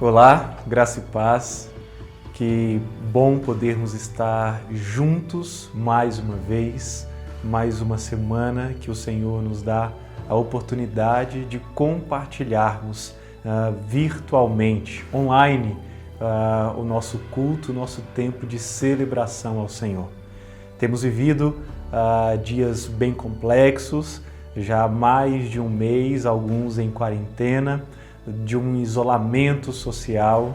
Olá, graça e paz. Que bom podermos estar juntos mais uma vez, mais uma semana que o Senhor nos dá a oportunidade de compartilharmos virtualmente, online, o nosso culto, o nosso tempo de celebração ao Senhor. Temos vivido dias bem complexos, já há mais de um mês, alguns em quarentena, de um isolamento social.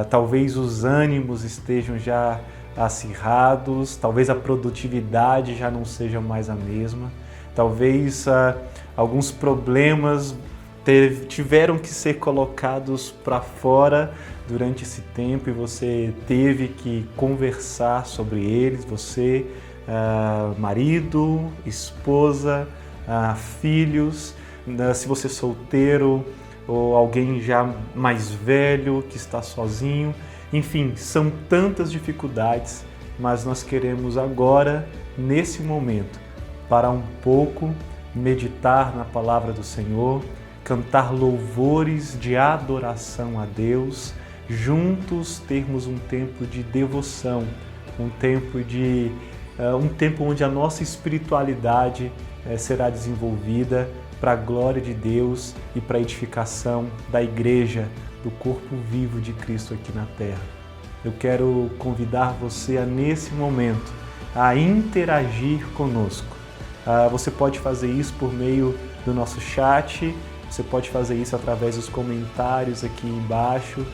Talvez os ânimos estejam já acirrados, talvez a produtividade já não seja mais a mesma, talvez alguns problemas tiveram que ser colocados para fora durante esse tempo e você teve que conversar sobre eles, você, marido, esposa, filhos, se você é solteiro, ou alguém já mais velho que está sozinho. Enfim, são tantas dificuldades, mas nós queremos agora, nesse momento, parar um pouco, meditar na palavra do Senhor, cantar louvores de adoração a Deus, juntos termos um tempo de devoção, um tempo onde a nossa espiritualidade será desenvolvida para a glória de Deus e para a edificação da igreja, do corpo vivo de Cristo aqui na terra. Eu quero convidar você nesse momento, a interagir conosco. Você pode fazer isso por meio do nosso chat, você pode fazer isso através dos comentários aqui embaixo,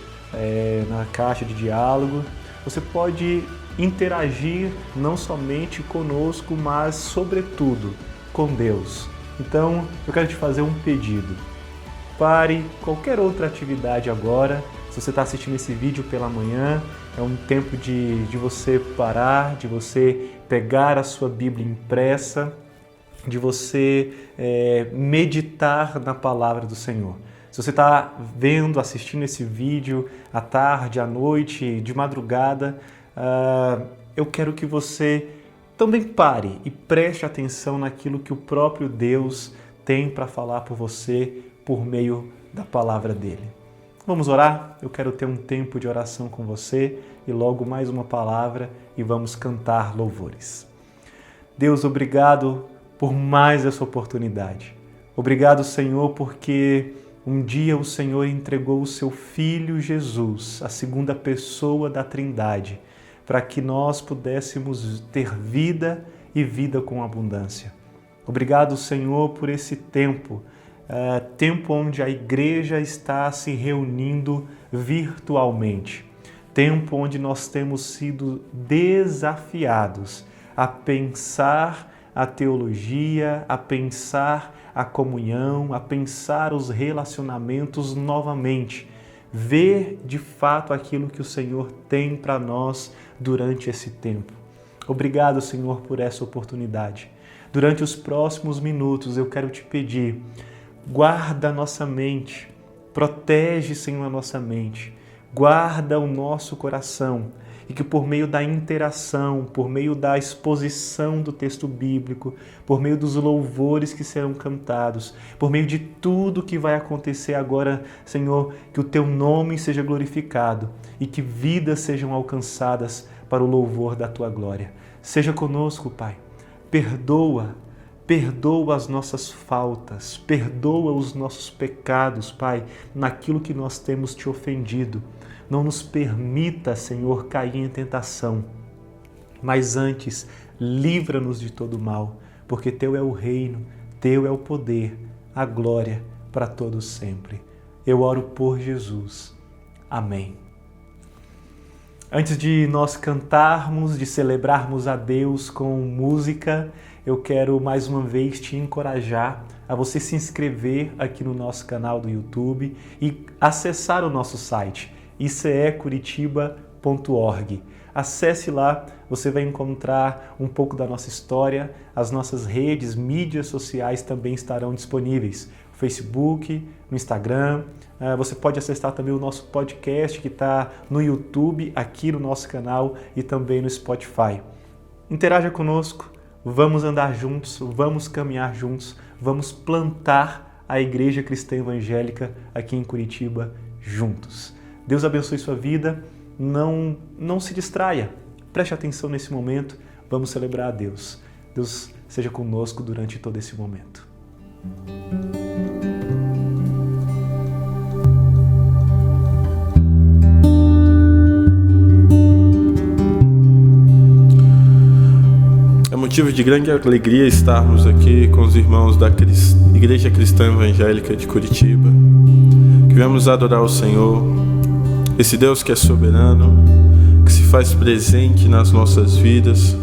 na caixa de diálogo. Você pode interagir não somente conosco, mas sobretudo com Deus. Então, eu quero te fazer um pedido. Pare qualquer outra atividade agora. Se você está assistindo esse vídeo pela manhã, é um tempo de você parar, de você pegar a sua Bíblia impressa, de você meditar na palavra do Senhor. Se você está vendo, assistindo esse vídeo à tarde, à noite, de madrugada, eu quero que você também pare e preste atenção naquilo que o próprio Deus tem para falar por você por meio da palavra dele. Vamos orar? Eu quero ter um tempo de oração com você e logo mais uma palavra e vamos cantar louvores. Deus, obrigado por mais essa oportunidade. Obrigado, Senhor, porque um dia o Senhor entregou o seu Filho Jesus, a segunda pessoa da Trindade, para que nós pudéssemos ter vida e vida com abundância. Obrigado, Senhor, por esse tempo onde a igreja está se reunindo virtualmente, tempo onde nós temos sido desafiados a pensar a teologia, a pensar a comunhão, a pensar os relacionamentos novamente, ver de fato aquilo que o Senhor tem para nós durante esse tempo. Obrigado, Senhor, por essa oportunidade. Durante os próximos minutos eu quero te pedir, guarda a nossa mente, protege, Senhor, a nossa mente, guarda o nosso coração e que por meio da interação, por meio da exposição do texto bíblico, por meio dos louvores que serão cantados, por meio de tudo que vai acontecer agora, Senhor, que o Teu nome seja glorificado e que vidas sejam alcançadas para o louvor da Tua glória. Seja conosco, Pai. Perdoa as nossas faltas, perdoa os nossos pecados, Pai, naquilo que nós temos Te ofendido. Não nos permita, Senhor, cair em tentação, mas antes, livra-nos de todo mal, porque Teu é o reino, Teu é o poder, a glória para todos sempre. Eu oro por Jesus. Amém. Antes de nós cantarmos, de celebrarmos a Deus com música, eu quero mais uma vez te encorajar a você se inscrever aqui no nosso canal do YouTube e acessar o nosso site, icecuritiba.org. Acesse lá, você vai encontrar um pouco da nossa história, as nossas redes, mídias sociais também estarão disponíveis. Facebook, no Instagram, você pode acessar também o nosso podcast que está no YouTube, aqui no nosso canal e também no Spotify. Interaja conosco, vamos andar juntos, vamos caminhar juntos, vamos plantar a Igreja Cristã Evangélica aqui em Curitiba juntos. Deus abençoe sua vida. Não se distraia. Preste atenção nesse momento. Vamos celebrar a Deus. Deus seja conosco durante todo esse momento. É motivo de grande alegria estarmos aqui com os irmãos da Igreja Cristã Evangélica de Curitiba, que viemos adorar o Senhor, esse Deus que é soberano, que se faz presente nas nossas vidas,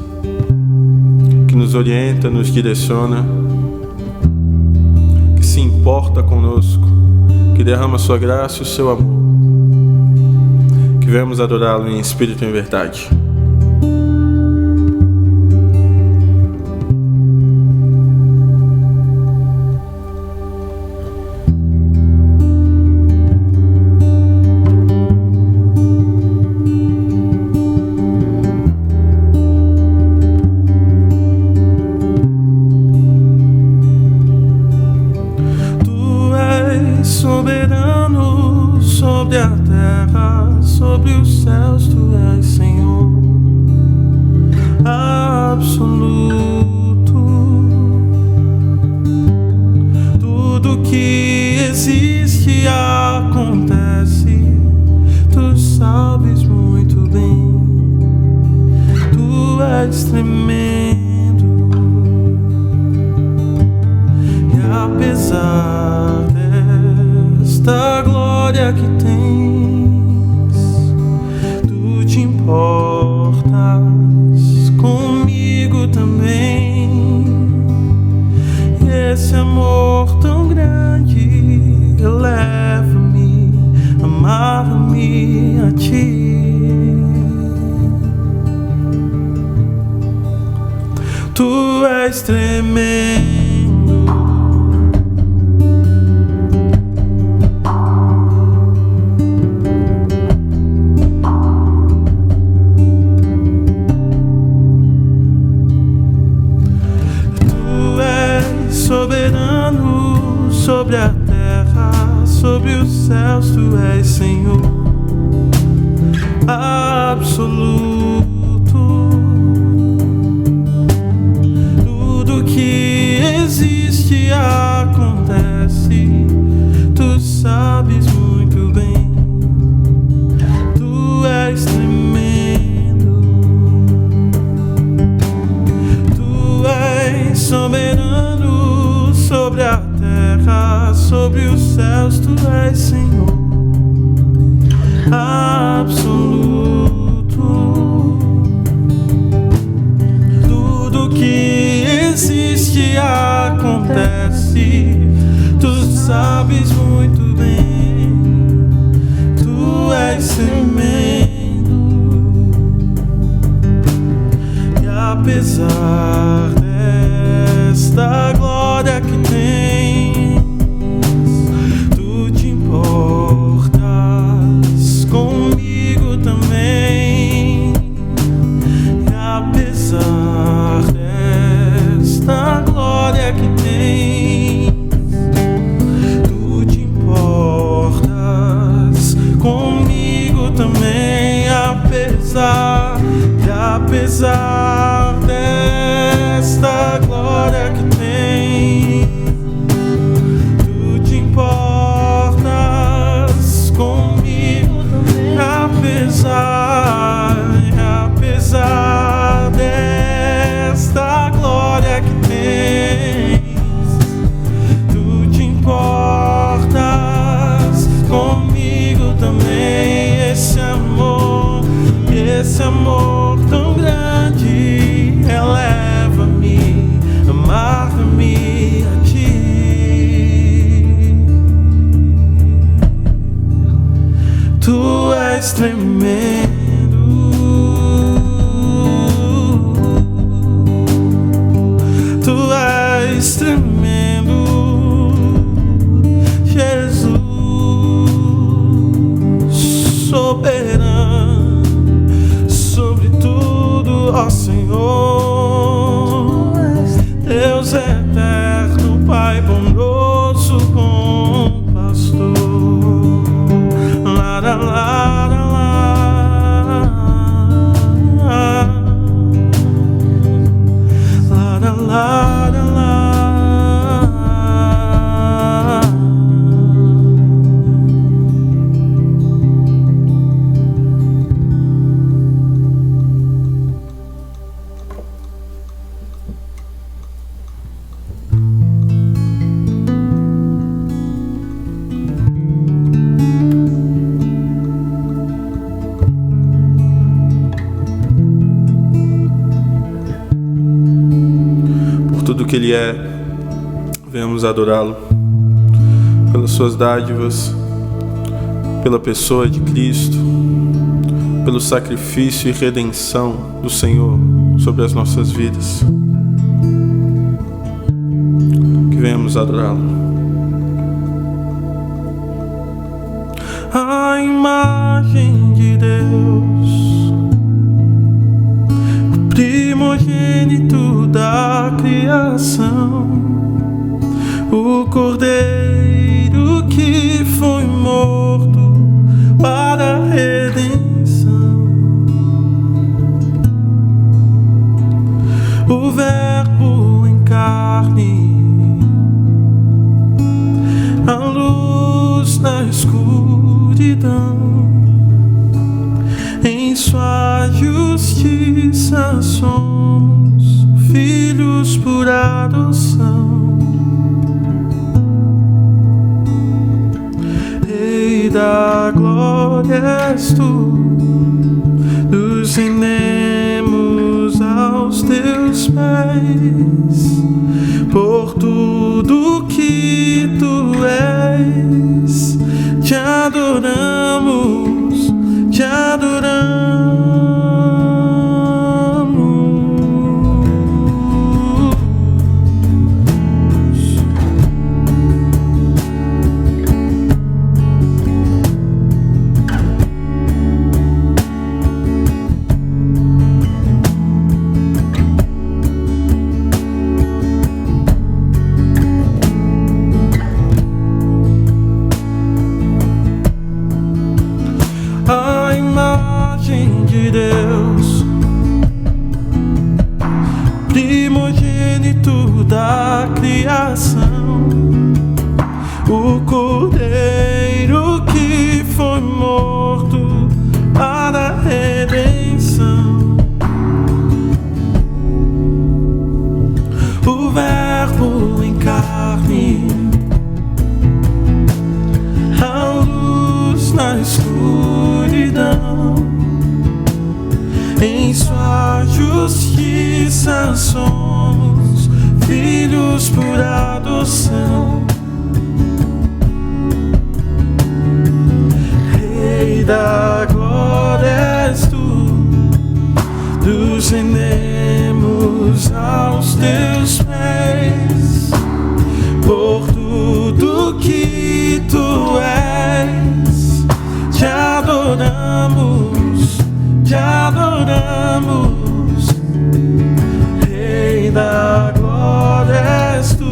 que nos orienta, nos direciona, que se importa conosco, que derrama sua graça e o seu amor, que viemos adorá-lo em espírito e em verdade. Soberano sobre a terra, sobre os céus, tu és Senhor absoluto. Tudo que existe acontece, tu sabes muito bem. Tu és tremendo, e apesar da glória que tens, tu te importas comigo também. E esse amor tão grande eleva-me, amar-me a ti. Tu és tremendo, soberano sobre a terra, sobre os céus, tu és Senhor absoluto. Tudo que existe acontece, tu sabes muito bem. Tu és tremendo, tu és soberano sobre a terra, sobre os céus, tu és Senhor absoluto. Tudo que existe acontece, tu sabes muito bem. Tu és tremendo, e apesar desta glória que tens, tu te importas comigo também. E apesar desta glória que tens, tu te importas comigo também. Apesar desta glória que tens, tu te importas comigo também. Apesar desta glória que tens, tu te importas comigo também. Esse amor tão grande eleva-me, amar-me a ti. Tu és tremendo, tu és tremendo, Jesus soberano sobre tudo, ó Senhor. Deus eterno, Pai bondoso, bom pastor. Lá, lá, lá. tudo que Ele é, venhamos adorá-lo pelas suas dádivas, pela pessoa de Cristo, pelo sacrifício e redenção do Senhor sobre as nossas vidas. Que venhamos adorá-lo. A imagem de Deus, o primogênito da criação, o Cordeiro que foi morto para a redenção, o Verbo em carne, a luz na escuridão, em sua justiça somos filhos por adoção. Rei da glória és tu, nos rendemos aos teus pés, por tudo que tu és. Te adoramos, te adoramos. A imagem de Deus, primogênito da criação, o Cordeiro que foi morto para a redenção, o Verbo em carne, a luz na escuridão, em sua justiça somos filhos por adoção. Rei da glória és tu, nos rendemos aos teus pés, por tudo que tu és. Te adoramos, te adoramos. Rei da glória és tu,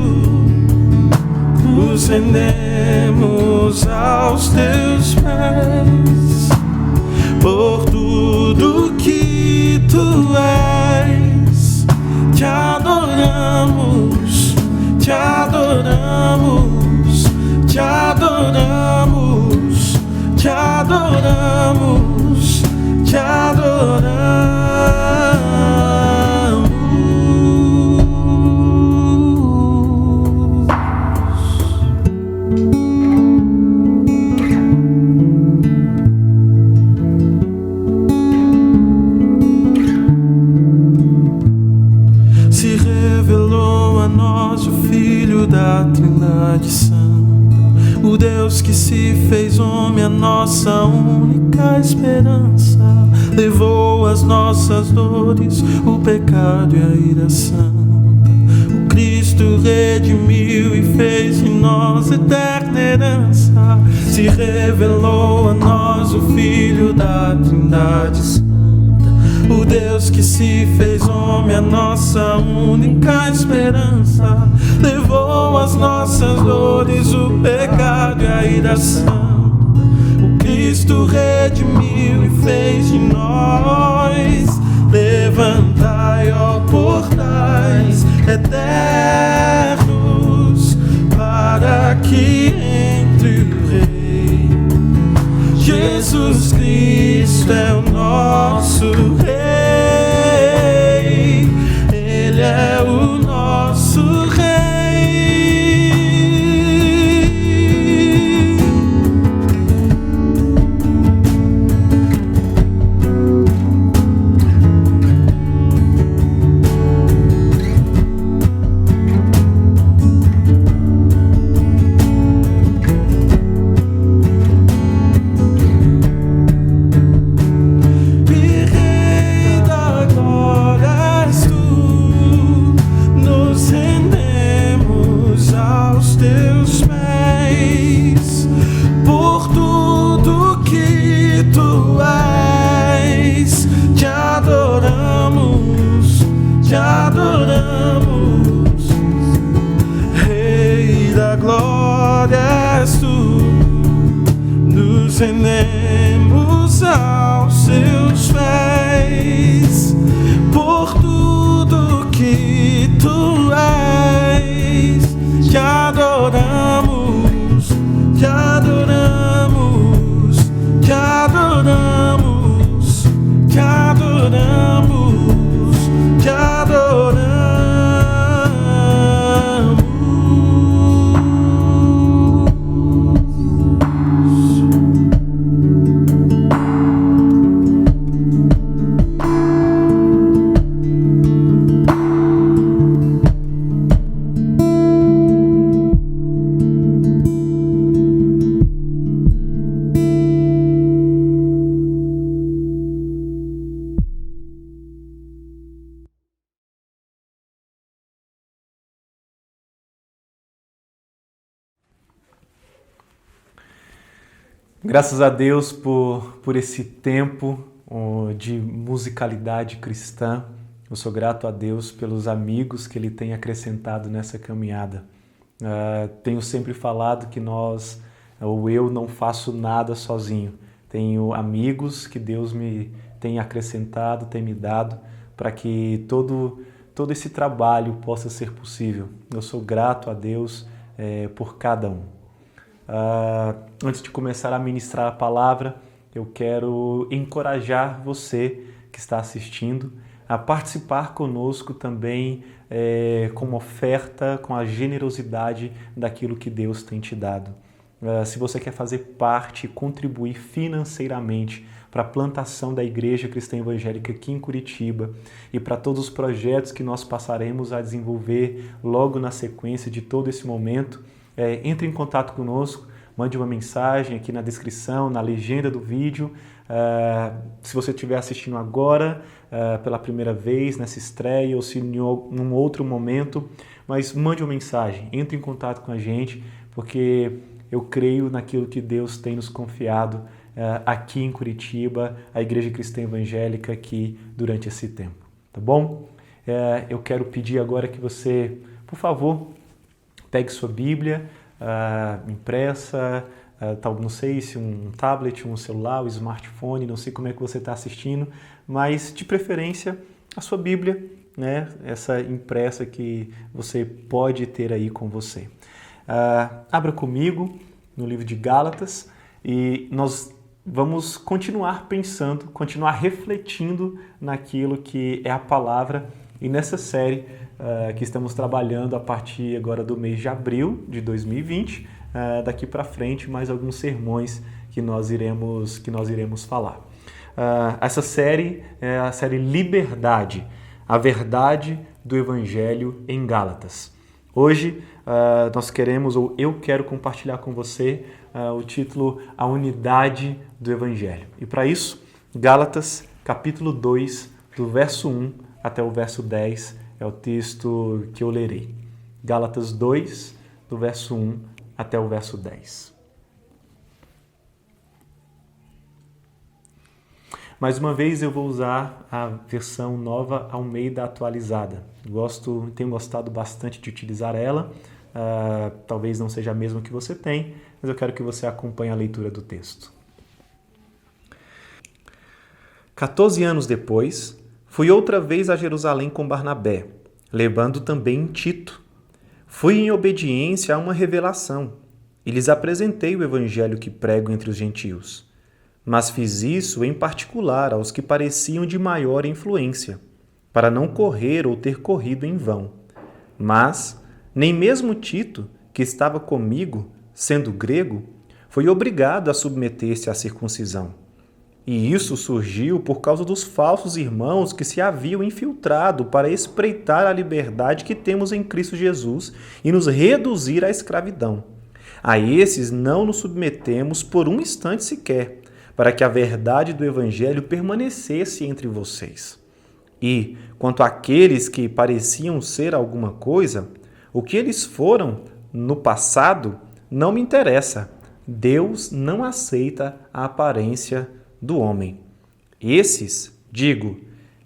nos rendemos aos teus pés, por tudo que tu és. Te adoramos, te adoramos, te adoramos, te adoramos, te adoramos. Se revelou a nós o Filho da Trindade Santa, o Deus que se fez homem, a nossa única esperança. Levou as nossas dores, o pecado e a ira santa. O Cristo redimiu e fez de nós eterna herança. Se revelou a nós o Filho da Trindade Santa, o Deus que se fez homem, a nossa única esperança. Levou as nossas dores, o pecado e a ira santa. O Cristo redimiu e fez de nós. Levantai, ó portais eternos, para que entre o Rei. Jesus Cristo é o nosso Rei. Ele é o nosso Rei. adoramos. Rei da glória és tu, nos rendemos aos seus pés, por tudo que tu és. Te adoramos, te adoramos, te adoramos, te adoramos, te adoramos. Graças a Deus por esse tempo de musicalidade cristã. Eu sou grato a Deus pelos amigos que Ele tem acrescentado nessa caminhada. Tenho sempre falado que eu não faço nada sozinho. Tenho amigos que Deus me tem acrescentado, tem me dado, para que todo esse trabalho possa ser possível. Eu sou grato a Deus por cada um. Antes de começar a ministrar a palavra, eu quero encorajar você que está assistindo a participar conosco também com uma oferta, com a generosidade daquilo que Deus tem te dado. Se você quer fazer parte e contribuir financeiramente para a plantação da Igreja Cristã Evangélica aqui em Curitiba e para todos os projetos que nós passaremos a desenvolver logo na sequência de todo esse momento, entre em contato conosco, mande uma mensagem aqui na descrição, na legenda do vídeo. Se você estiver assistindo agora, pela primeira vez, nessa estreia, ou se num outro momento, mas mande uma mensagem, entre em contato com a gente, porque eu creio naquilo que Deus tem nos confiado aqui em Curitiba, a Igreja Cristã Evangélica aqui durante esse tempo, tá bom? Eu quero pedir agora que você, por favor, pegue sua Bíblia impressa, não sei se um tablet, um celular, um smartphone, não sei como é que você está assistindo, mas de preferência a sua Bíblia, né? Essa impressa que você pode ter aí com você. Abra comigo no livro de Gálatas e nós vamos continuar pensando, continuar refletindo naquilo que é a palavra e nessa série que estamos trabalhando a partir agora do mês de abril de 2020, daqui para frente mais alguns sermões que nós iremos falar. Essa série é a série Liberdade, a verdade do Evangelho em Gálatas. Hoje eu quero compartilhar com você o título A Unidade do Evangelho. E para isso, Gálatas capítulo 2, do verso 1 até o verso 10, é o texto que eu lerei. Gálatas 2, do verso 1 até o verso 10. Mais uma vez eu vou usar a versão Nova Almeida atualizada. Tenho gostado bastante de utilizar ela. Talvez não seja a mesma que você tem, mas eu quero que você acompanhe a leitura do texto. 14 anos depois, fui outra vez a Jerusalém com Barnabé, levando também Tito. Fui em obediência a uma revelação e lhes apresentei o evangelho que prego entre os gentios. Mas fiz isso em particular aos que pareciam de maior influência, para não correr ou ter corrido em vão. Mas nem mesmo Tito, que estava comigo, sendo grego, foi obrigado a submeter-se à circuncisão. E isso surgiu por causa dos falsos irmãos que se haviam infiltrado para espreitar a liberdade que temos em Cristo Jesus e nos reduzir à escravidão. A esses não nos submetemos por um instante sequer, para que a verdade do Evangelho permanecesse entre vocês. E, quanto àqueles que pareciam ser alguma coisa, o que eles foram no passado não me interessa. Deus não aceita a aparência do homem. Esses, digo,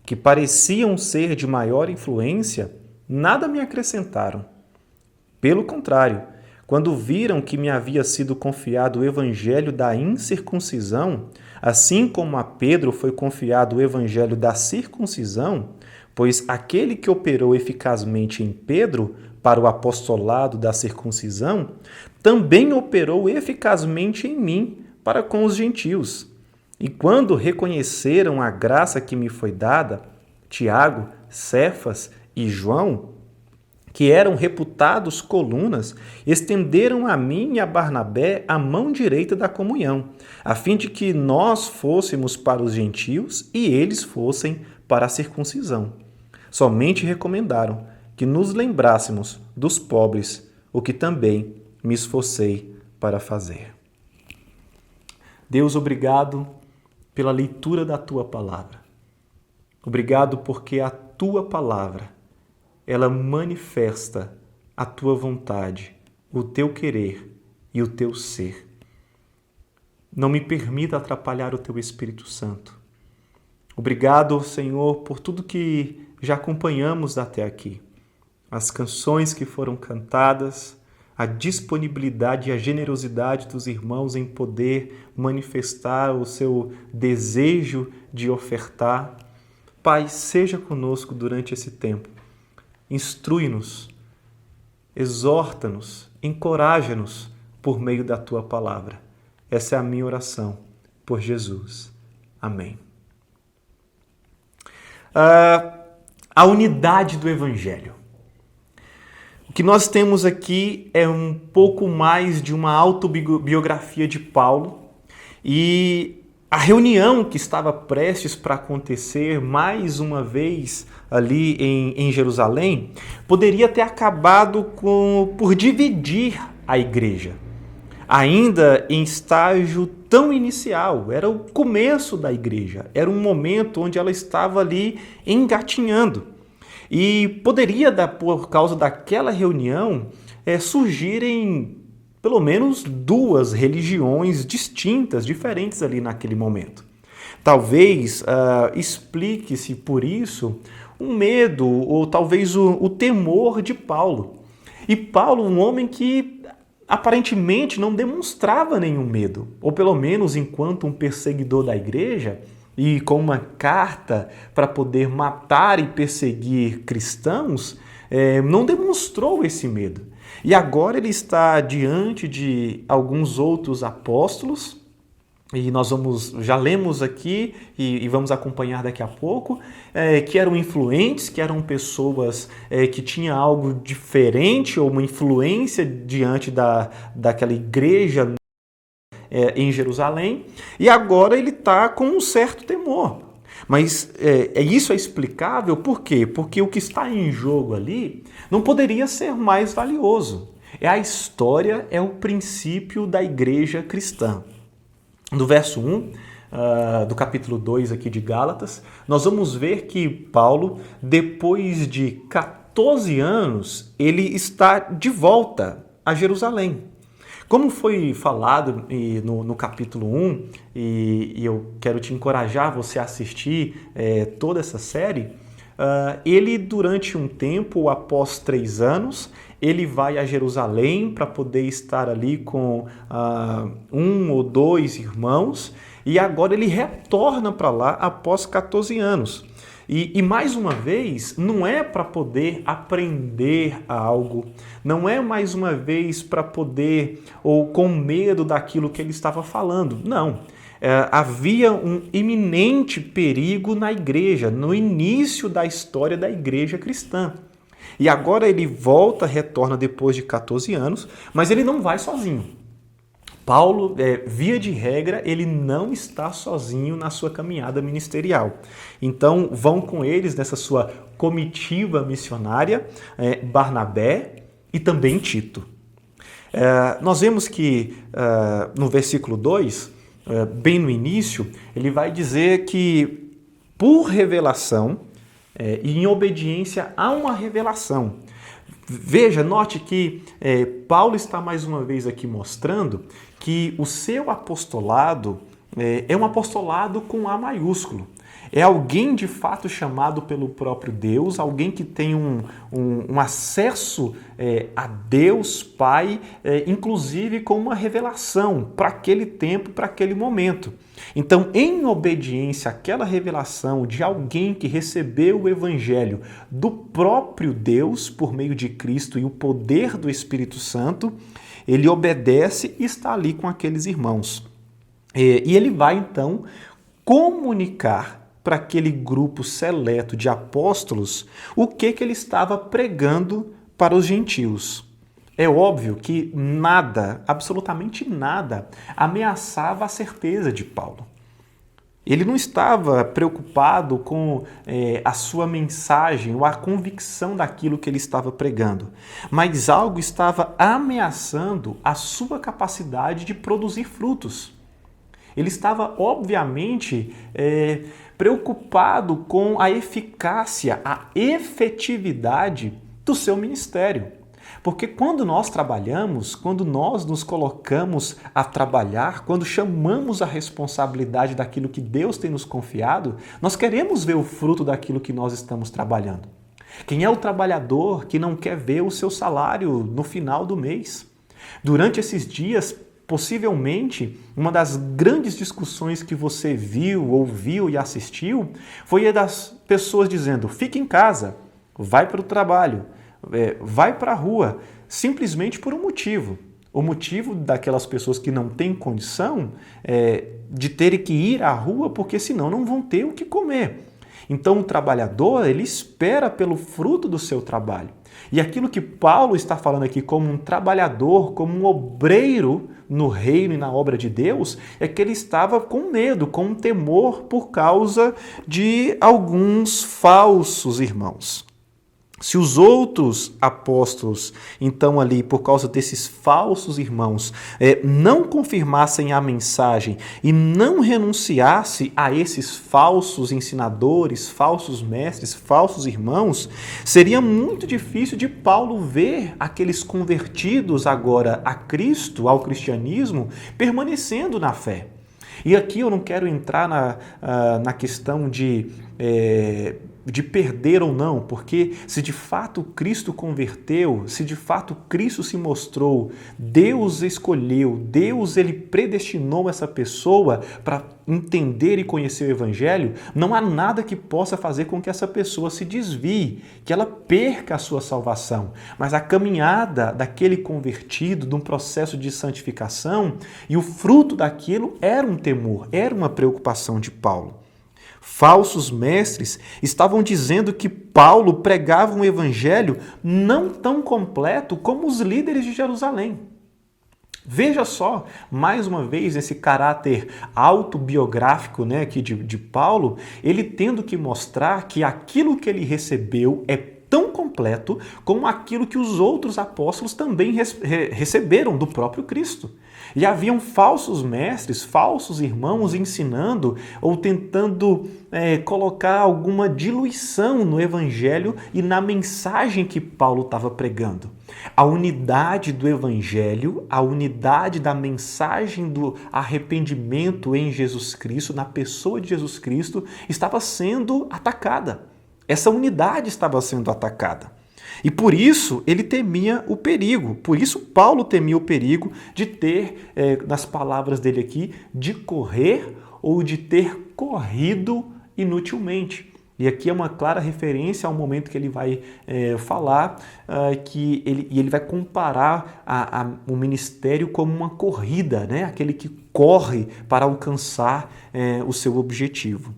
que pareciam ser de maior influência, nada me acrescentaram. Pelo contrário, quando viram que me havia sido confiado o evangelho da incircuncisão, assim como a Pedro foi confiado o evangelho da circuncisão, pois aquele que operou eficazmente em Pedro para o apostolado da circuncisão, também operou eficazmente em mim para com os gentios. E quando reconheceram a graça que me foi dada, Tiago, Cefas e João, que eram reputados colunas, estenderam a mim e a Barnabé a mão direita da comunhão, a fim de que nós fôssemos para os gentios e eles fossem para a circuncisão. Somente recomendaram que nos lembrássemos dos pobres, o que também me esforcei para fazer. Deus, obrigado pela leitura da Tua Palavra. Obrigado porque a Tua Palavra, ela manifesta a Tua vontade, o Teu querer e o Teu ser. Não me permita atrapalhar o Teu Espírito Santo. Obrigado, Senhor, por tudo que já acompanhamos até aqui. As canções que foram cantadas, a disponibilidade e a generosidade dos irmãos em poder manifestar o seu desejo de ofertar. Pai, seja conosco durante esse tempo. Instrui-nos, exorta-nos, encoraja-nos por meio da Tua Palavra. Essa é a minha oração por Jesus. Amém. A unidade do Evangelho. O que nós temos aqui é um pouco mais de uma autobiografia de Paulo e a reunião que estava prestes para acontecer mais uma vez ali em Jerusalém poderia ter acabado por dividir a igreja. Ainda em estágio tão inicial, era o começo da igreja, era um momento onde ela estava ali engatinhando. E poderia, por causa daquela reunião, surgirem pelo menos duas religiões distintas, diferentes ali naquele momento. Talvez explique-se por isso um medo ou talvez o temor de Paulo. E Paulo, um homem que aparentemente não demonstrava nenhum medo, ou pelo menos enquanto um perseguidor da igreja, e com uma carta para poder matar e perseguir cristãos, não demonstrou esse medo. E agora ele está diante de alguns outros apóstolos, e nós já lemos aqui e vamos acompanhar daqui a pouco, que eram influentes, que eram pessoas que tinham algo diferente ou uma influência diante daquela igreja em Jerusalém, e agora ele está com um certo temor. Mas isso é explicável por quê? Porque o que está em jogo ali não poderia ser mais valioso. É a história, é o princípio da igreja cristã. No verso 1 do capítulo 2 aqui de Gálatas, nós vamos ver que Paulo, depois de 14 anos, ele está de volta a Jerusalém. Como foi falado no capítulo 1, e eu quero te encorajar você a assistir toda essa série, ele durante um tempo, após 3 anos, ele vai a Jerusalém para poder estar ali com 1 ou 2 irmãos, e agora ele retorna para lá após 14 anos. E mais uma vez, não é para poder aprender algo, não é mais uma vez para poder, ou com medo daquilo que ele estava falando, não. Havia um iminente perigo na igreja, no início da história da igreja cristã. E agora ele retorna depois de 14 anos, mas ele não vai sozinho. Paulo, via de regra, ele não está sozinho na sua caminhada ministerial. Então, vão com eles nessa sua comitiva missionária, Barnabé e também Tito. Nós vemos que no versículo 2, bem no início, ele vai dizer que por revelação e em obediência a uma revelação. Veja, note que Paulo está mais uma vez aqui mostrando que o seu apostolado é um apostolado com A maiúsculo. É alguém de fato chamado pelo próprio Deus, alguém que tem um acesso a Deus Pai, inclusive com uma revelação para aquele tempo, para aquele momento. Então, em obediência àquela revelação de alguém que recebeu o Evangelho do próprio Deus por meio de Cristo e o poder do Espírito Santo, ele obedece e está ali com aqueles irmãos. E ele vai, então, comunicar para aquele grupo seleto de apóstolos o que ele estava pregando para os gentios. É óbvio que nada, absolutamente nada, ameaçava a certeza de Paulo. Ele não estava preocupado com a sua mensagem ou a convicção daquilo que ele estava pregando, mas algo estava ameaçando a sua capacidade de produzir frutos. Ele estava, obviamente, preocupado com a eficácia, a efetividade do seu ministério. Porque quando nós trabalhamos, quando nós nos colocamos a trabalhar, quando chamamos a responsabilidade daquilo que Deus tem nos confiado, nós queremos ver o fruto daquilo que nós estamos trabalhando. Quem é o trabalhador que não quer ver o seu salário no final do mês? Durante esses dias, possivelmente, uma das grandes discussões que você viu, ouviu e assistiu foi a das pessoas dizendo: fique em casa, vai para o trabalho, vai para a rua, simplesmente por um motivo. O motivo daquelas pessoas que não têm condição de terem que ir à rua porque senão não vão ter o que comer. Então o trabalhador, ele espera pelo fruto do seu trabalho. E aquilo que Paulo está falando aqui como um trabalhador, como um obreiro no reino e na obra de Deus, é que ele estava com medo, com um temor por causa de alguns falsos irmãos. Se os outros apóstolos, então ali, por causa desses falsos irmãos, não confirmassem a mensagem e não renunciassem a esses falsos ensinadores, falsos mestres, falsos irmãos, seria muito difícil de Paulo ver aqueles convertidos agora a Cristo, ao cristianismo, permanecendo na fé. E aqui eu não quero entrar na questão de perder ou não, porque se de fato Cristo converteu, se de fato Cristo se mostrou, Deus escolheu, Deus ele predestinou essa pessoa para entender e conhecer o Evangelho, não há nada que possa fazer com que essa pessoa se desvie, que ela perca a sua salvação. Mas a caminhada daquele convertido, de um processo de santificação, e o fruto daquilo era um temor, era uma preocupação de Paulo. Falsos mestres estavam dizendo que Paulo pregava um evangelho não tão completo como os líderes de Jerusalém. Veja só, mais uma vez, esse caráter autobiográfico, né, aqui de Paulo, ele tendo que mostrar que aquilo que ele recebeu é tão completo como aquilo que os outros apóstolos também receberam do próprio Cristo. E haviam falsos mestres, falsos irmãos ensinando ou tentando colocar alguma diluição no evangelho e na mensagem que Paulo estava pregando. A unidade do evangelho, a unidade da mensagem do arrependimento em Jesus Cristo, na pessoa de Jesus Cristo, estava sendo atacada. Essa unidade estava sendo atacada. E por isso ele temia o perigo. Por isso Paulo temia o perigo de ter, nas palavras dele aqui, de correr ou de ter corrido inutilmente. E aqui é uma clara referência ao momento que ele vai falar que ele vai comparar o ministério como uma corrida, né? Aquele que corre para alcançar o seu objetivo.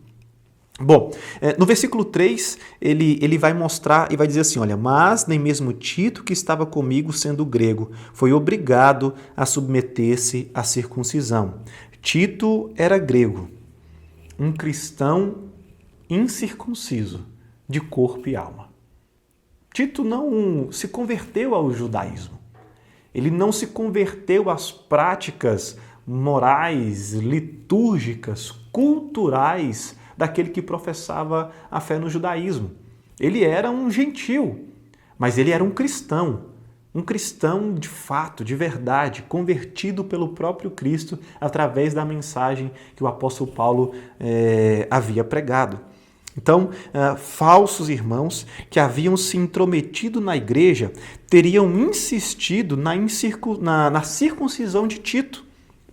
Bom, no versículo 3, ele vai mostrar e vai dizer assim, olha, mas nem mesmo Tito, que estava comigo sendo grego, foi obrigado a submeter-se à circuncisão. Tito era grego, um cristão incircunciso, de corpo e alma. Tito não se converteu ao judaísmo. Ele não se converteu às práticas morais, litúrgicas, culturais daquele que professava a fé no judaísmo. Ele era um gentil, mas ele era um cristão, um cristão de fato, de verdade, convertido pelo próprio Cristo através da mensagem que o apóstolo Paulo havia pregado. Então, falsos irmãos que haviam se intrometido na igreja teriam insistido na circuncisão de Tito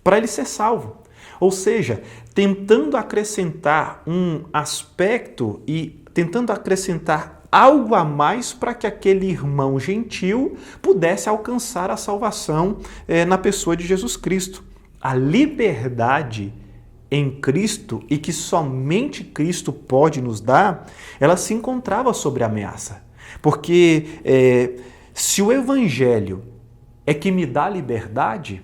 para ele ser salvo. Ou seja, tentando acrescentar um aspecto e tentando acrescentar algo a mais para que aquele irmão gentil pudesse alcançar a salvação na pessoa de Jesus Cristo. A liberdade em Cristo e que somente Cristo pode nos dar, ela se encontrava sob ameaça. Porque se o Evangelho é que me dá liberdade,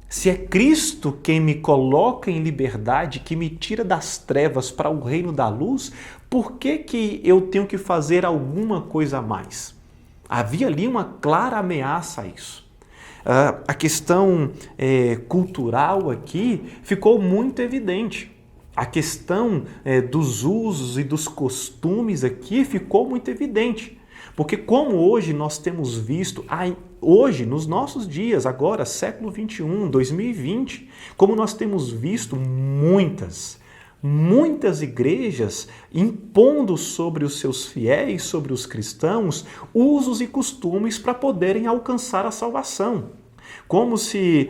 se é Cristo quem me coloca em liberdade, que me tira das trevas para o reino da luz, por que eu tenho que fazer alguma coisa a mais? Havia ali uma clara ameaça a isso. A questão cultural aqui ficou muito evidente. A questão dos usos e dos costumes aqui ficou muito evidente. Porque como hoje nós temos visto, hoje, nos nossos dias, agora, século 21, 2020, como nós temos visto muitas igrejas impondo sobre os seus fiéis, sobre os cristãos, usos e costumes para poderem alcançar a salvação. Como se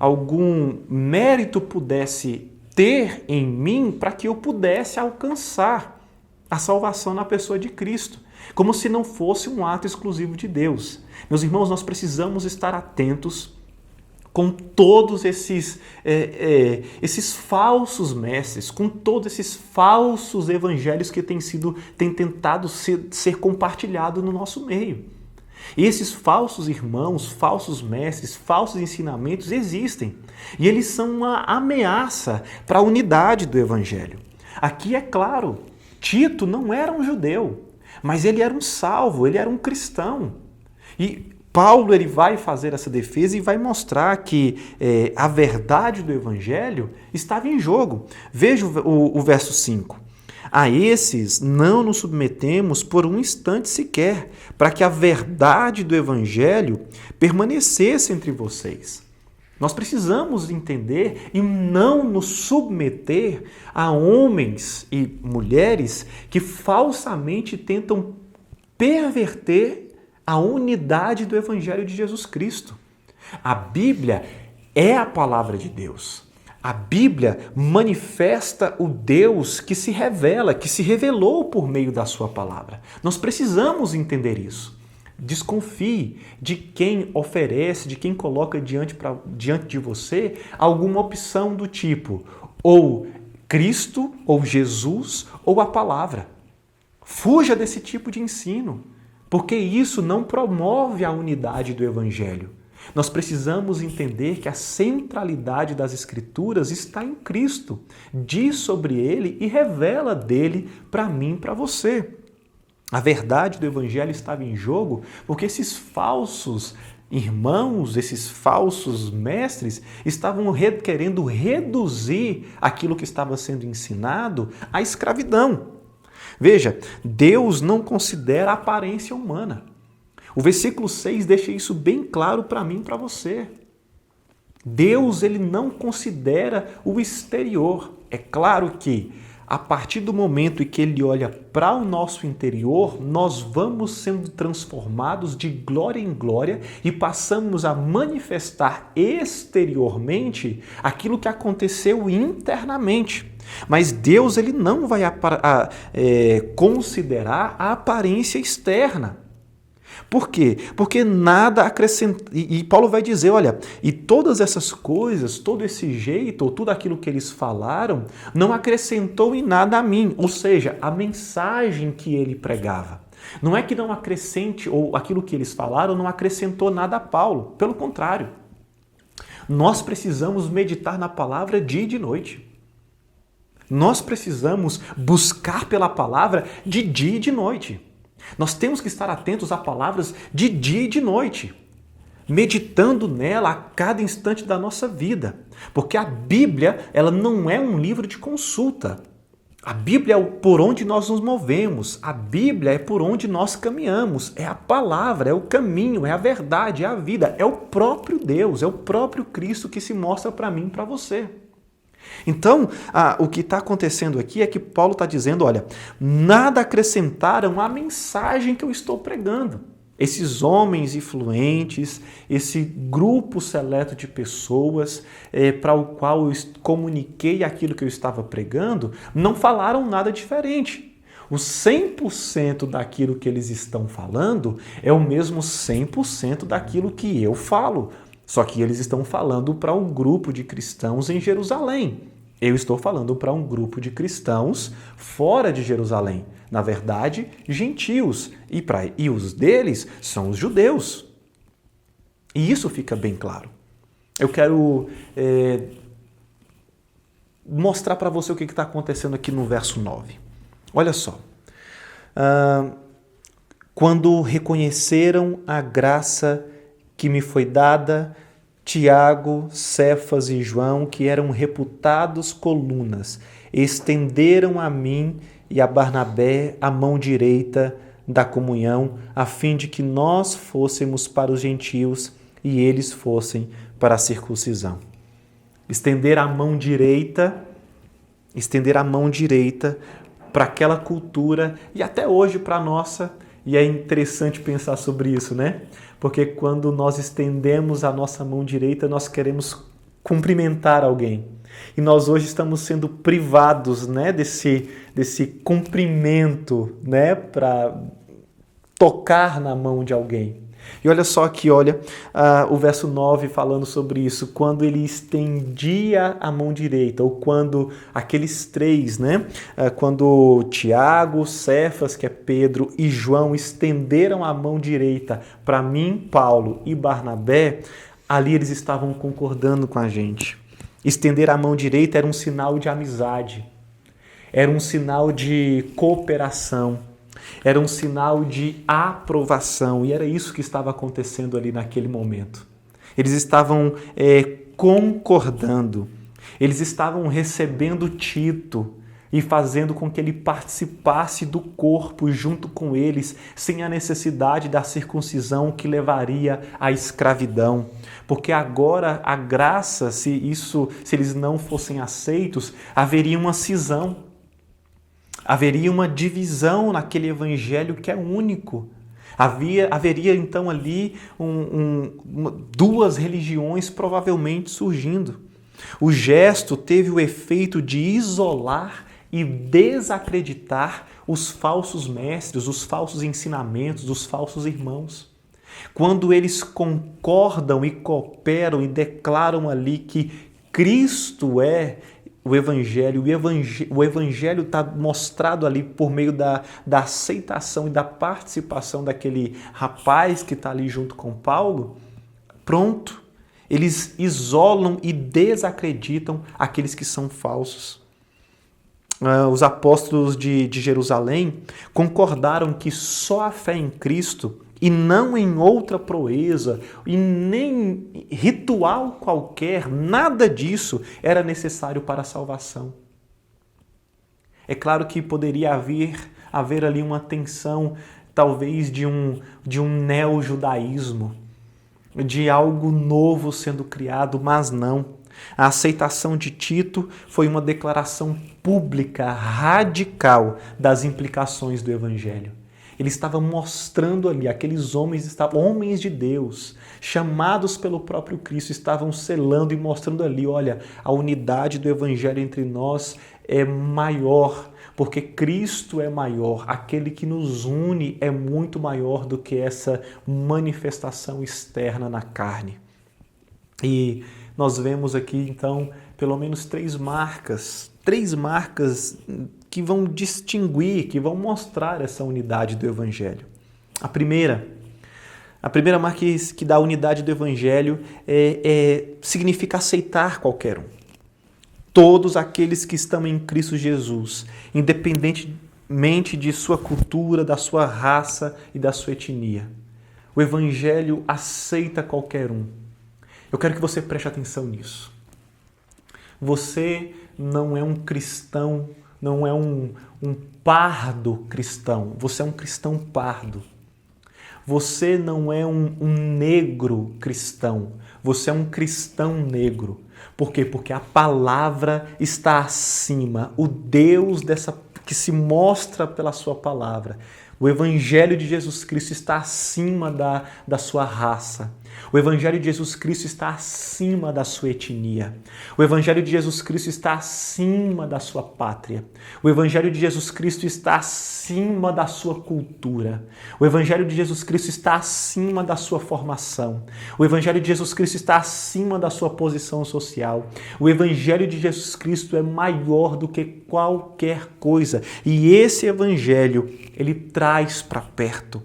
algum mérito pudesse ter em mim para que eu pudesse alcançar a salvação na pessoa de Cristo. Como se não fosse um ato exclusivo de Deus. Meus irmãos, nós precisamos estar atentos com todos esses falsos mestres, com todos esses falsos evangelhos que têm tentado ser compartilhados no nosso meio. E esses falsos irmãos, falsos mestres, falsos ensinamentos existem. E eles são uma ameaça para a unidade do evangelho. Aqui é claro, Tito não era um judeu, mas ele era um salvo, ele era um cristão. E Paulo ele vai fazer essa defesa e vai mostrar que a verdade do Evangelho estava em jogo. Veja o verso 5. A esses não nos submetemos por um instante sequer, para que a verdade do Evangelho permanecesse entre vocês. Nós precisamos entender e não nos submeter a homens e mulheres que falsamente tentam perverter a unidade do Evangelho de Jesus Cristo. A Bíblia é a palavra de Deus. A Bíblia manifesta o Deus que se revela, que se revelou por meio da sua palavra. Nós precisamos entender isso. Desconfie de quem oferece, de quem coloca diante de você alguma opção do tipo ou Cristo, ou Jesus, ou a palavra. Fuja desse tipo de ensino, porque isso não promove a unidade do Evangelho. Nós precisamos entender que a centralidade das Escrituras está em Cristo, diz sobre Ele e revela dele para mim e para você. A verdade do Evangelho estava em jogo porque esses falsos irmãos, esses falsos mestres, estavam querendo reduzir aquilo que estava sendo ensinado à escravidão. Veja, Deus não considera a aparência humana. O versículo 6 deixa isso bem claro para mim e para você. Deus ele não considera o exterior. É claro que a partir do momento em que ele olha para o nosso interior, nós vamos sendo transformados de glória em glória e passamos a manifestar exteriormente aquilo que aconteceu internamente. Mas Deus ele não vai considerar a aparência externa. Por quê? Porque nada acrescenta. E Paulo vai dizer, olha, e todas essas coisas, todo esse jeito, ou tudo aquilo que eles falaram, não acrescentou em nada a mim. Ou seja, a mensagem que ele pregava. Não é que não acrescente, ou aquilo que eles falaram não acrescentou nada a Paulo. Pelo contrário. Nós precisamos meditar na palavra dia e de noite. Nós precisamos buscar pela palavra de dia e de noite. Nós temos que estar atentos a palavras de dia e de noite, meditando nela a cada instante da nossa vida. Porque a Bíblia ela não é um livro de consulta. A Bíblia é por onde nós nos movemos, a Bíblia é por onde nós caminhamos, é a palavra, é o caminho, é a verdade, é a vida, é o próprio Deus, é o próprio Cristo que se mostra para mim e para você. Então, o que está acontecendo aqui é que Paulo está dizendo, olha, nada acrescentaram à mensagem que eu estou pregando. Esses homens influentes, esse grupo seleto de pessoas para o qual eu comuniquei aquilo que eu estava pregando, não falaram nada diferente. O 100% daquilo que eles estão falando é o mesmo 100% daquilo que eu falo. Só que eles estão falando para um grupo de cristãos em Jerusalém. Eu estou falando para um grupo de cristãos fora de Jerusalém. Na verdade, gentios. E os deles são os judeus. E isso fica bem claro. Eu quero mostrar para você o que está acontecendo aqui no verso 9. Olha só. Quando reconheceram a graça que me foi dada, Tiago, Cefas e João, que eram reputados colunas, estenderam a mim e a Barnabé a mão direita da comunhão, a fim de que nós fôssemos para os gentios e eles fossem para a circuncisão. Estender a mão direita para aquela cultura e até hoje para a nossa. E é interessante pensar sobre isso, né? Porque quando nós estendemos a nossa mão direita, nós queremos cumprimentar alguém. E nós hoje estamos sendo privados, né, desse cumprimento, né, para tocar na mão de alguém. E olha só aqui, o verso 9 falando sobre isso, quando ele estendia a mão direita, ou quando aqueles três, né, quando Tiago, Cefas, que é Pedro, e João estenderam a mão direita para mim, Paulo e Barnabé, ali eles estavam concordando com a gente. Estender a mão direita era um sinal de amizade, era um sinal de cooperação, era um sinal de aprovação, e era isso que estava acontecendo ali naquele momento. Eles estavam concordando, eles estavam recebendo Tito e fazendo com que ele participasse do corpo junto com eles, sem a necessidade da circuncisão que levaria à escravidão. Porque agora a graça, se eles não fossem aceitos, haveria uma cisão. Haveria uma divisão naquele evangelho que é único. Haveria então ali duas religiões provavelmente surgindo. O gesto teve o efeito de isolar e desacreditar os falsos mestres, os falsos ensinamentos, os falsos irmãos. Quando eles concordam e cooperam e declaram ali que Cristo é o Evangelho está mostrado ali por meio da aceitação e da participação daquele rapaz que está ali junto com Paulo, pronto, eles isolam e desacreditam aqueles que são falsos. Os apóstolos de Jerusalém concordaram que só a fé em Cristo e não em outra proeza, e nem ritual qualquer, nada disso era necessário para a salvação. É claro que poderia haver ali uma tensão, talvez de um neo-judaísmo, de algo novo sendo criado, mas não. A aceitação de Tito foi uma declaração pública, radical das implicações do Evangelho. Ele estava mostrando ali, aqueles homens de Deus, chamados pelo próprio Cristo, estavam selando e mostrando ali, olha, a unidade do Evangelho entre nós é maior, porque Cristo é maior, aquele que nos une é muito maior do que essa manifestação externa na carne. E nós vemos aqui, então, pelo menos três marcas que vão distinguir, que vão mostrar essa unidade do Evangelho. A primeira marca que dá a unidade do Evangelho significa aceitar qualquer um. Todos aqueles que estão em Cristo Jesus, independentemente de sua cultura, da sua raça e da sua etnia. O Evangelho aceita qualquer um. Eu quero que você preste atenção nisso. Você não é um cristão não é um pardo cristão, você é um cristão pardo. Você não é um negro cristão, você é um cristão negro. Por quê? Porque a palavra está acima, o Deus que se mostra pela sua palavra. O Evangelho de Jesus Cristo está acima da sua raça. O Evangelho de Jesus Cristo está acima da sua etnia. O Evangelho de Jesus Cristo está acima da sua pátria. O Evangelho de Jesus Cristo está acima da sua cultura. O Evangelho de Jesus Cristo está acima da sua formação. O Evangelho de Jesus Cristo está acima da sua posição social. O Evangelho de Jesus Cristo é maior do que qualquer coisa. E esse Evangelho, ele traz para perto.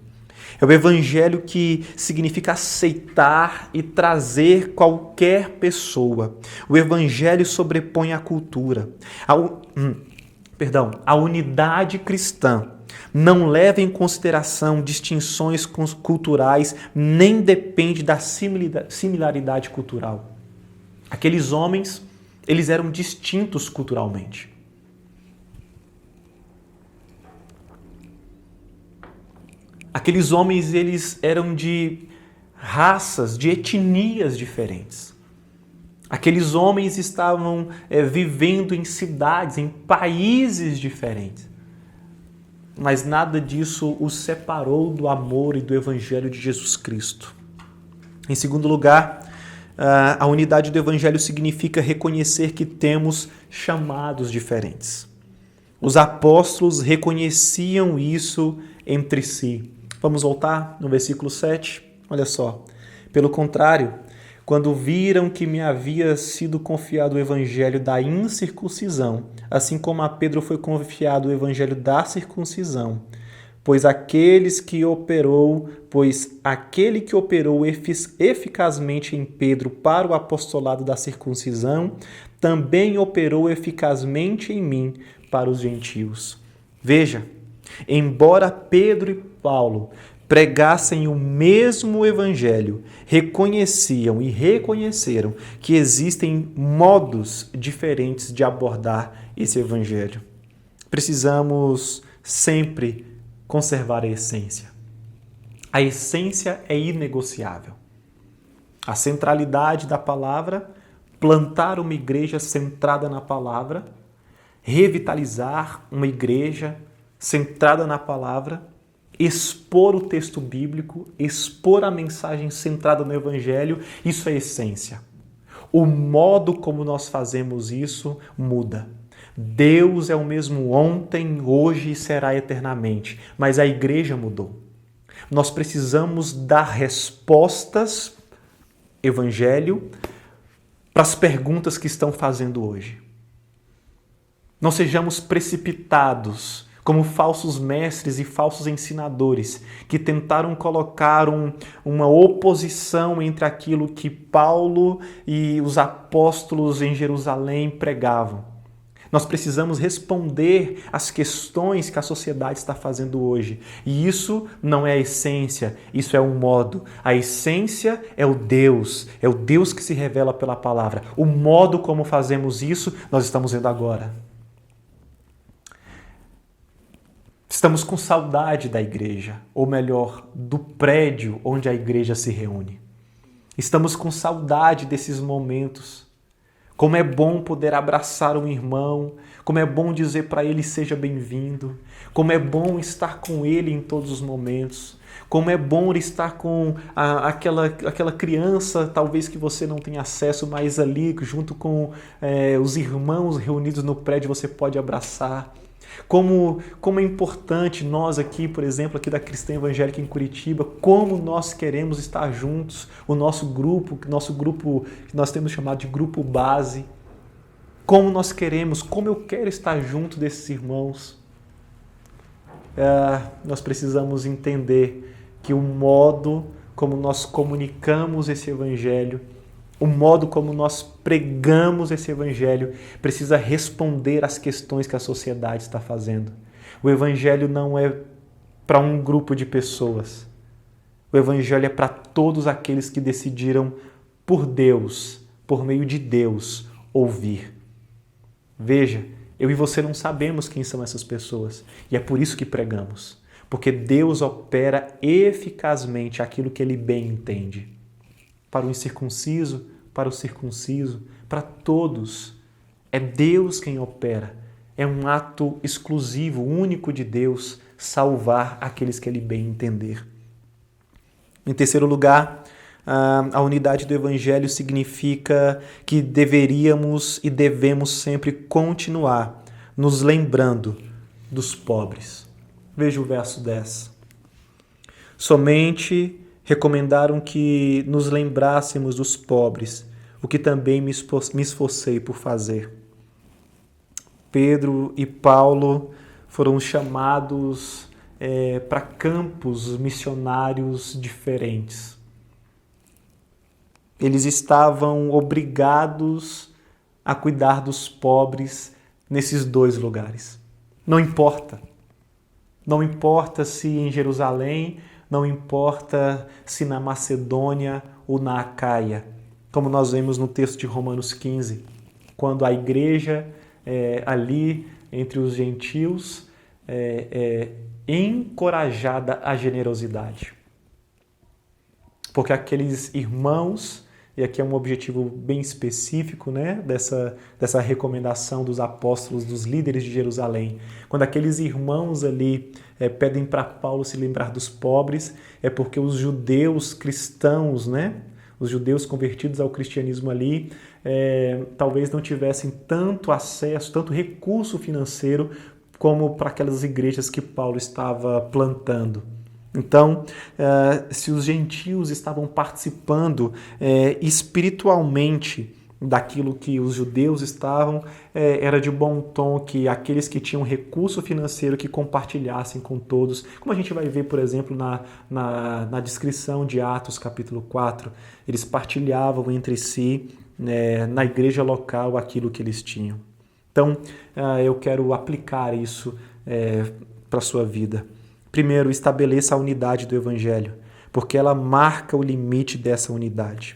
É o Evangelho que significa aceitar e trazer qualquer pessoa. O Evangelho sobrepõe a cultura. A unidade cristã não leva em consideração distinções culturais, nem depende da similaridade cultural. Aqueles homens, eles eram distintos culturalmente. Aqueles homens, eles eram de raças, de etnias diferentes. Aqueles homens estavam vivendo em cidades, em países diferentes. Mas nada disso os separou do amor e do Evangelho de Jesus Cristo. Em segundo lugar, a unidade do Evangelho significa reconhecer que temos chamados diferentes. Os apóstolos reconheciam isso entre si. Vamos voltar no versículo 7? Olha só. Pelo contrário, quando viram que me havia sido confiado o evangelho da incircuncisão, assim como a Pedro foi confiado o evangelho da circuncisão, pois aquele que operou eficazmente em Pedro para o apostolado da circuncisão, também operou eficazmente em mim para os gentios. Veja, embora Pedro e Paulo pregassem o mesmo evangelho, reconheciam e reconheceram que existem modos diferentes de abordar esse evangelho. Precisamos sempre conservar a essência. A essência é inegociável. A centralidade da palavra, plantar uma igreja centrada na palavra, revitalizar uma igreja centrada na palavra, expor o texto bíblico, expor a mensagem centrada no Evangelho, isso é essência. O modo como nós fazemos isso muda. Deus é o mesmo ontem, hoje e será eternamente, mas a igreja mudou. Nós precisamos dar respostas, Evangelho, para as perguntas que estão fazendo hoje. Não sejamos precipitados como falsos mestres e falsos ensinadores que tentaram colocar uma oposição entre aquilo que Paulo e os apóstolos em Jerusalém pregavam. Nós precisamos responder às questões que a sociedade está fazendo hoje. E isso não é a essência, isso é um modo. A essência é o Deus que se revela pela palavra. O modo como fazemos isso, nós estamos vendo agora. Estamos com saudade da igreja, ou melhor, do prédio onde a igreja se reúne. Estamos com saudade desses momentos. Como é bom poder abraçar um irmão, como é bom dizer para ele seja bem-vindo, como é bom estar com ele em todos os momentos, como é bom estar com aquela criança, talvez que você não tenha acesso, mas ali junto com os irmãos reunidos no prédio você pode abraçar. Como é importante nós aqui, por exemplo, aqui da Cristã Evangélica em Curitiba, como nós queremos estar juntos, o nosso grupo que nós temos chamado de grupo base, como eu quero estar junto desses irmãos. Nós precisamos entender que o modo como nós comunicamos esse evangelho, o modo como nós pregamos esse evangelho precisa responder às questões que a sociedade está fazendo. O evangelho não é para um grupo de pessoas. O evangelho é para todos aqueles que decidiram por Deus, por meio de Deus, ouvir. Veja, Eu e você não sabemos quem são essas pessoas. E é por isso que pregamos. Porque Deus opera eficazmente aquilo que Ele bem entende. Para o incircunciso, para o circunciso, para todos. É Deus quem opera. É um ato exclusivo, único de Deus, salvar aqueles que Ele bem entender. Em terceiro lugar, a unidade do Evangelho significa que deveríamos e devemos sempre continuar nos lembrando dos pobres. Veja o verso 10. Somente recomendaram que nos lembrássemos dos pobres, o que também me esforcei por fazer. Pedro e Paulo foram chamados para campos missionários diferentes. Eles estavam obrigados a cuidar dos pobres nesses dois lugares. Não importa. Não importa se em Jerusalém, não importa se na Macedônia ou na Acaia. Como nós vemos no texto de Romanos 15, quando a igreja ali entre os gentios encorajada à generosidade. Porque aqueles irmãos, e aqui é um objetivo bem específico, né, dessa recomendação dos apóstolos, dos líderes de Jerusalém, quando aqueles irmãos ali pedem para Paulo se lembrar dos pobres, é porque os judeus cristãos, né, os judeus convertidos ao cristianismo ali, talvez não tivessem tanto acesso, tanto recurso financeiro como para aquelas igrejas que Paulo estava plantando. Então, se os gentios estavam participando espiritualmente daquilo que os judeus estavam, era de bom tom que aqueles que tinham recurso financeiro que compartilhassem com todos, como a gente vai ver, por exemplo, na descrição de Atos capítulo 4, eles partilhavam entre si, na igreja local, aquilo que eles tinham. Então, eu quero aplicar isso para a sua vida. Primeiro, estabeleça a unidade do Evangelho, porque ela marca o limite dessa unidade.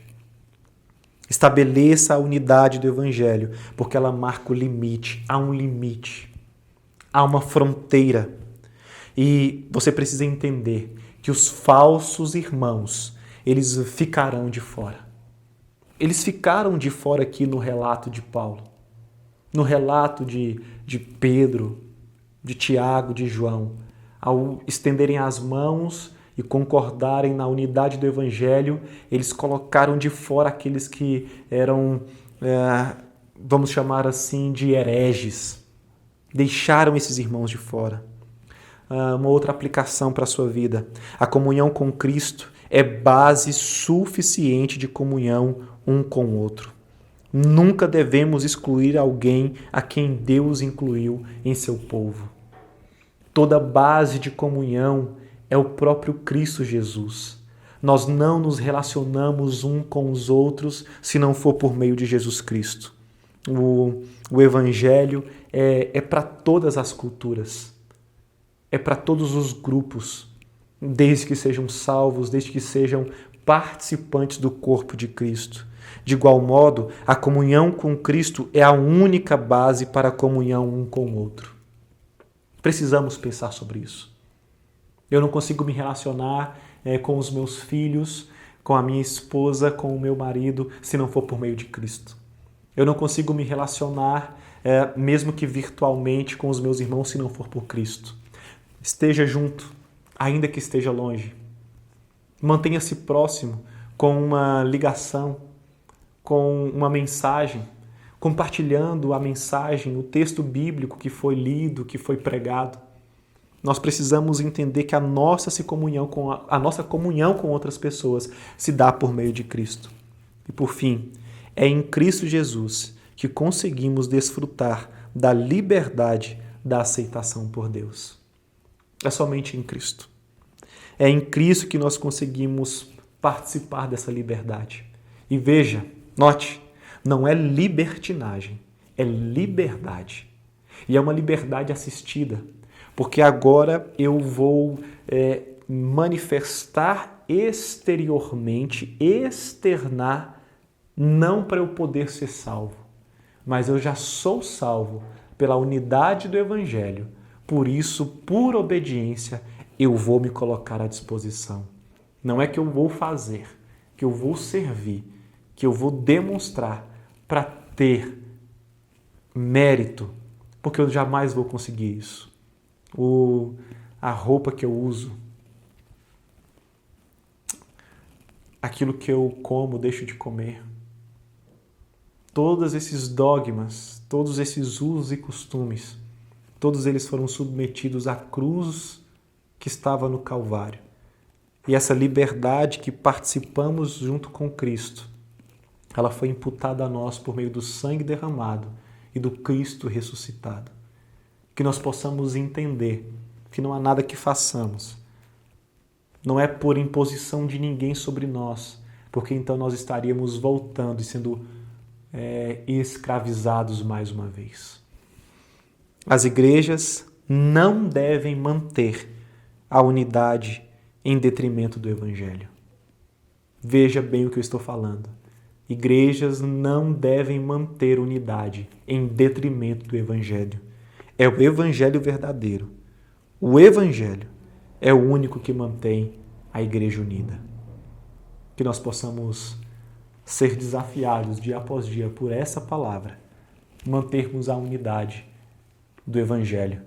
Estabeleça a unidade do Evangelho, porque ela marca o limite. Há um limite. Há uma fronteira. E você precisa entender que os falsos irmãos, eles ficarão de fora. Eles ficaram de fora aqui no relato de Paulo. No relato de Pedro, de Tiago, de João. Ao estenderem as mãos e concordarem na unidade do Evangelho, eles colocaram de fora aqueles que eram, vamos chamar assim, de hereges. Deixaram esses irmãos de fora. Uma outra aplicação para a sua vida. A comunhão com Cristo é base suficiente de comunhão um com o outro. Nunca devemos excluir alguém a quem Deus incluiu em seu povo. Toda base de comunhão é o próprio Cristo Jesus. Nós não nos relacionamos uns com os outros se não for por meio de Jesus Cristo. O Evangelho é para todas as culturas, é para todos os grupos, desde que sejam salvos, desde que sejam participantes do corpo de Cristo. De igual modo, a comunhão com Cristo é a única base para a comunhão um com o outro. Precisamos pensar sobre isso. Eu não consigo me relacionar com os meus filhos, com a minha esposa, com o meu marido, se não for por meio de Cristo. Eu não consigo me relacionar, mesmo que virtualmente, com os meus irmãos, se não for por Cristo. Esteja junto, ainda que esteja longe. Mantenha-se próximo com uma ligação, com uma mensagem, compartilhando a mensagem, o texto bíblico que foi lido, que foi pregado. Nós precisamos entender que a nossa comunhão com outras pessoas se dá por meio de Cristo. E por fim, é em Cristo Jesus que conseguimos desfrutar da liberdade da aceitação por Deus. É somente em Cristo. É em Cristo que nós conseguimos participar dessa liberdade. E veja, note, não é libertinagem, é liberdade. E é uma liberdade assistida, porque agora eu vou manifestar exteriormente, externar, não para eu poder ser salvo, mas eu já sou salvo pela unidade do Evangelho. Por isso, por obediência, eu vou me colocar à disposição. Não é que eu vou fazer, que eu vou servir, que eu vou demonstrar para ter mérito, porque eu jamais vou conseguir isso. A roupa que eu uso, aquilo que eu como, deixo de comer, todos esses dogmas, todos esses usos e costumes, todos eles foram submetidos à cruz que estava no Calvário. E essa liberdade que participamos junto com Cristo, ela foi imputada a nós por meio do sangue derramado e do Cristo ressuscitado. Que nós possamos entender que não há nada que façamos. Não é por imposição de ninguém sobre nós, porque então nós estaríamos voltando e sendo escravizados mais uma vez. As igrejas não devem manter a unidade em detrimento do Evangelho. Veja bem o que eu estou falando. Igrejas não devem manter unidade em detrimento do Evangelho. É o Evangelho verdadeiro. O Evangelho é o único que mantém a igreja unida. Que nós possamos ser desafiados dia após dia por essa palavra, mantermos a unidade do Evangelho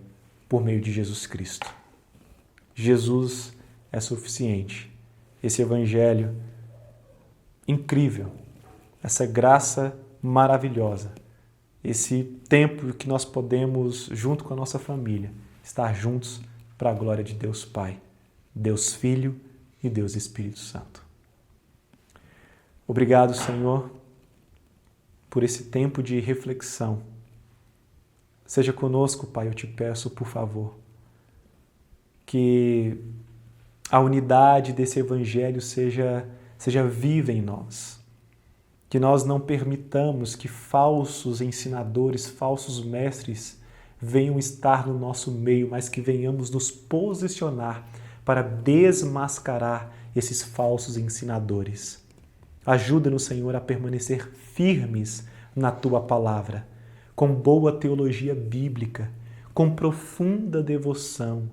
por meio de Jesus Cristo. Jesus é suficiente. Esse Evangelho incrível, essa graça maravilhosa, esse tempo que nós podemos, junto com a nossa família, estar juntos para a glória de Deus Pai, Deus Filho e Deus Espírito Santo. Obrigado, Senhor, por esse tempo de reflexão. Seja conosco, Pai, eu te peço, por favor, que a unidade desse Evangelho seja viva em nós. Que nós não permitamos que falsos ensinadores, falsos mestres venham estar no nosso meio, mas que venhamos nos posicionar para desmascarar esses falsos ensinadores. Ajuda-nos, Senhor, a permanecer firmes na Tua palavra, com boa teologia bíblica, com profunda devoção,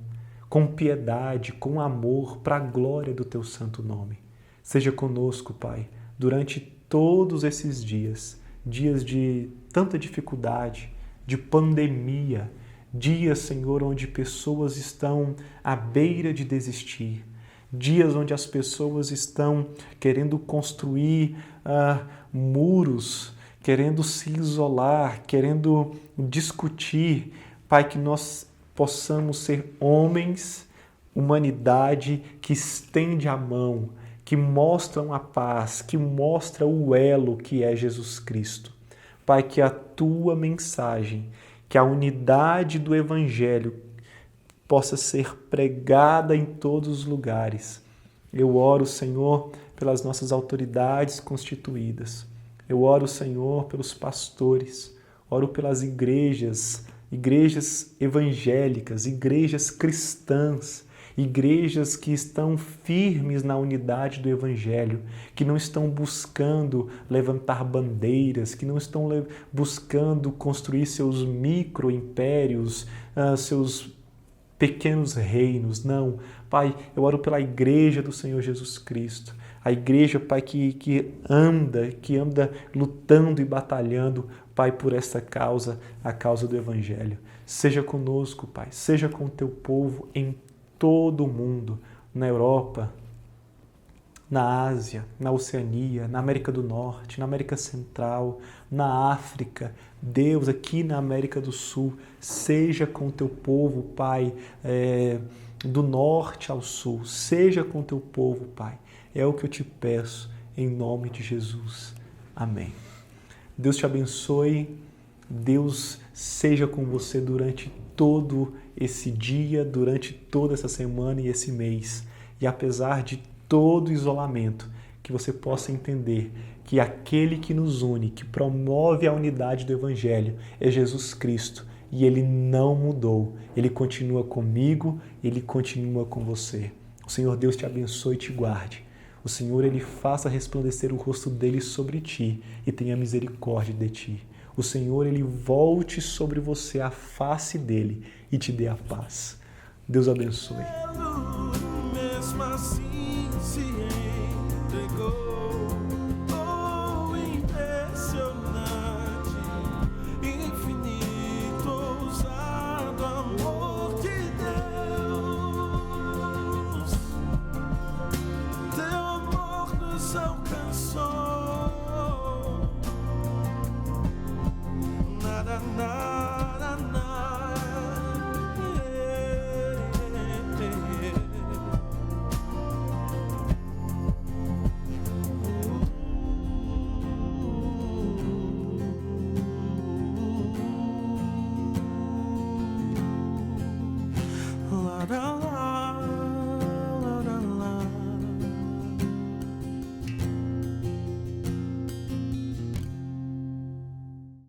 com piedade, com amor, para a glória do Teu santo nome. Seja conosco, Pai, durante todos esses dias de tanta dificuldade, de pandemia, dias, Senhor, onde pessoas estão à beira de desistir, dias onde as pessoas estão querendo construir muros, querendo se isolar, querendo discutir. Pai, que nós possamos ser homens, humanidade que estende a mão, que mostram a paz, que mostra o elo que é Jesus Cristo. Pai, que a Tua mensagem, que a unidade do Evangelho possa ser pregada em todos os lugares. Eu oro, Senhor, pelas nossas autoridades constituídas. Eu oro, Senhor, pelos pastores. Oro pelas igrejas evangélicas, igrejas cristãs, igrejas que estão firmes na unidade do Evangelho, que não estão buscando levantar bandeiras, que não estão buscando construir seus micro-impérios, seus pequenos reinos. Não, Pai, eu oro pela igreja do Senhor Jesus Cristo. A igreja, Pai, que anda lutando e batalhando, Pai, por essa causa, a causa do Evangelho. Seja conosco, Pai, seja com o Teu povo em todo o mundo, na Europa, na Ásia, na Oceania, na América do Norte, na América Central, na África. Deus, aqui na América do Sul, seja com o Teu povo, Pai, do norte ao sul. Seja com o Teu povo, Pai. É o que eu te peço, em nome de Jesus. Amém. Deus te abençoe. Deus seja com você durante todo esse dia, durante toda essa semana e esse mês. E apesar de todo o isolamento, que você possa entender que aquele que nos une, que promove a unidade do Evangelho, é Jesus Cristo. E Ele não mudou. Ele continua comigo, Ele continua com você. O Senhor Deus te abençoe e te guarde. O Senhor, Ele faça resplandecer o rosto dEle sobre ti e tenha misericórdia de ti. o Senhor ele volte sobre você a face dele e te dê a paz. Deus abençoe.